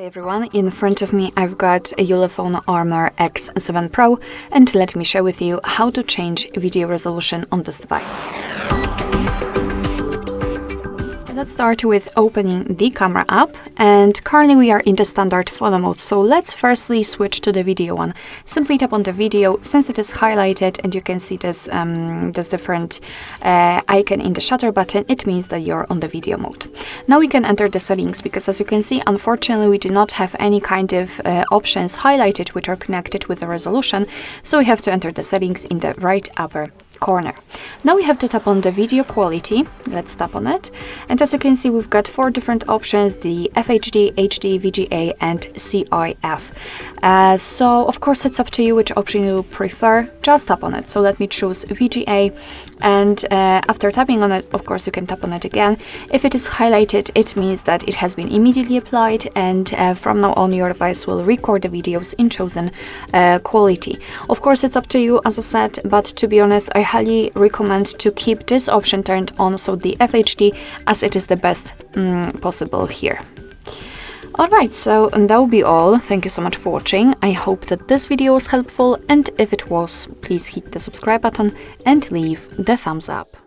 Hi everyone, in front of me I've got a ULEFONE Armor X7 Pro, and let me share with you how to change video resolution on this device. Let's start with opening the camera app, and currently we are in the standard photo mode, so let's firstly switch to the video one. Simply tap on the video. Since it is highlighted and you can see this different icon in the shutter button, it means that you're on the video mode. Now we can enter the settings, because as you can see, unfortunately we do not have any kind of options highlighted which are connected with the resolution, so we have to enter the settings in the right upper corner. Now we have to tap on the video quality. Let's tap on it, and as you can see, we've got 4 different options: the FHD, HD, VGA and CIF. So of course it's up to you which option you prefer. Just tap on it. So let me choose VGA, and after tapping on it, of course you can tap on it again. If it is highlighted, it means that it has been immediately applied, and from now on your device will record the videos in chosen quality. Of course it's up to you, as I said, but to be honest, I highly recommend to keep this option turned on, so the FHD, as it is the best possible here. Alright, so that will be all. Thank you so much for watching. I hope that this video was helpful, and if it was, please hit the subscribe button and leave the thumbs up.